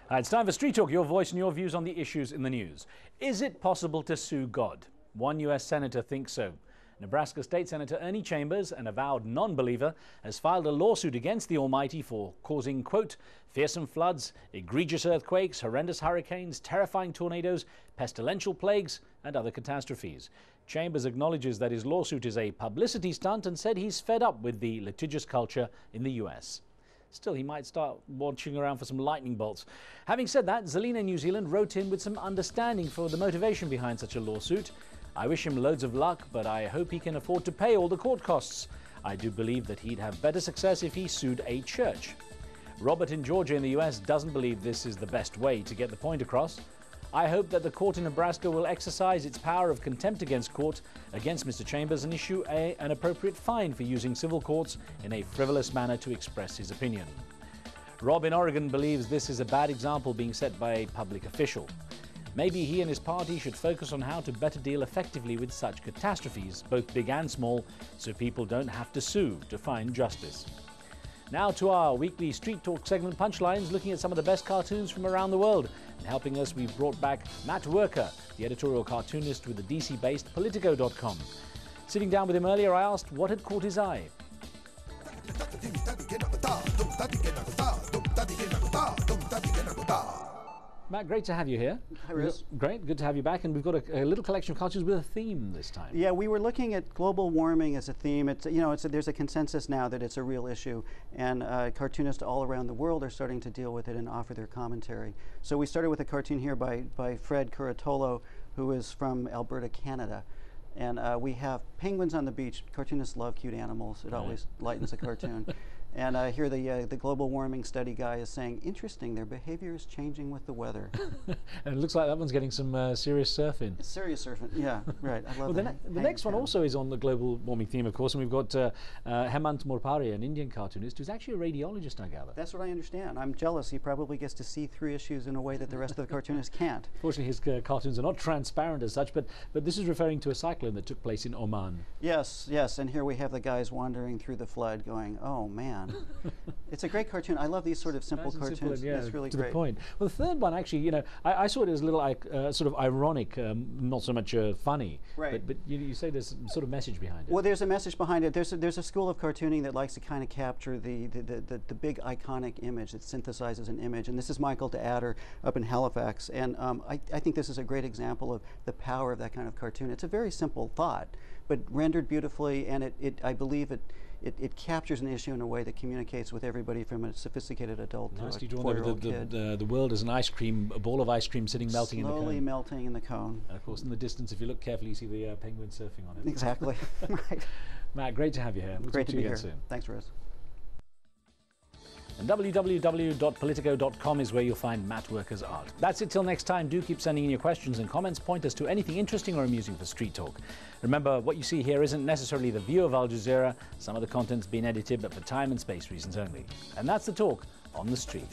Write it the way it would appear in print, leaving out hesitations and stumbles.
It's time for Street Talk, your voice and your views on the issues in the news. Is it possible to sue God? One U.S. senator thinks so. Nebraska State Senator Ernie Chambers, an avowed non-believer, has filed a lawsuit against the Almighty for causing, quote, fearsome floods, egregious earthquakes, horrendous hurricanes, terrifying tornadoes, pestilential plagues, and other catastrophes. Chambers acknowledges that his lawsuit is a publicity stunt and said he's fed up with the litigious culture in the U.S. Still, he might start watching around for some lightning bolts. Having said that, Zelina New Zealand wrote in with some understanding for the motivation behind such a lawsuit. I wish him loads of luck, but I hope he can afford to pay all the court costs. I do believe that he'd have better success if he sued a church. Robert in Georgia in the US doesn't believe this is the best way to get the point across. I hope that the court in Nebraska will exercise its power of contempt against court against Mr. Chambers and issue an appropriate fine for using civil courts in a frivolous manner to express his opinion. Rob in Oregon believes this is a bad example being set by a public official. Maybe he and his party should focus on how to better deal effectively with such catastrophes, both big and small, so people don't have to sue to find justice. Now to our weekly Street Talk segment Punchlines, looking at some of the best cartoons from around the world. And helping us, we've brought back Matt Wuerker, the editorial cartoonist with the DC-based Politico.com. Sitting down with him earlier, I asked what had caught his eye. Matt, great to have you here. Hi, Riz. Great, good to have you back. And we've got a little collection of cartoons with a theme this time. Yeah, we were looking at global warming as a theme. There's a consensus now that it's a real issue, and cartoonists all around the world are starting to deal with it and offer their commentary. So we started with a cartoon here by Fred Curatolo, who is from Alberta, Canada. And we have penguins on the beach. Cartoonists love cute animals. It always lightens a cartoon. And here the global warming study guy is saying, interesting, their behavior is changing with the weather. And it looks like that one's getting some serious surfing. Serious surfing, yeah, right. I love the next one also is on the global warming theme, of course, and we've got Hemant Morpari, an Indian cartoonist, who's actually a radiologist, I gather. That's what I understand. I'm jealous. He probably gets to see through issues in a way that the rest of the cartoonists can't. Fortunately, his cartoons are not transparent as such, but this is referring to a cyclone that took place in Oman. Yes, and here we have the guys wandering through the flood going, oh man. It's a great cartoon. I love these sort of simple cartoons. Yeah, it's really to great. The point. Well, the third one, actually, I saw it as a little sort of ironic, not so much funny. Right. But you say there's some sort of message behind it. Well, there's a message behind it. There's a school of cartooning that likes to kind of capture the big iconic image that synthesizes an image. And this is Michael DeAdder up in Halifax. And I think this is a great example of the power of that kind of cartoon. It's a very simple thought, but rendered beautifully, and I believe it captures an issue in a way that communicates with everybody from a sophisticated adult to a 4-year-old kid. The world is a ball of ice cream sitting melting in the cone. Slowly melting in the cone. And of course, in the distance, if you look carefully, you see the penguin surfing on it. Exactly. Right. Matt, great to have you here. We'll great talk to be you here. Soon. Thanks, Riz. And www.politico.com is where you'll find Matt Wuerker's art. That's it till next time. Do keep sending in your questions and comments. Point us to anything interesting or amusing for Street Talk. Remember, what you see here isn't necessarily the view of Al Jazeera. Some of the content's been edited, but for time and space reasons only. And that's the talk on the street.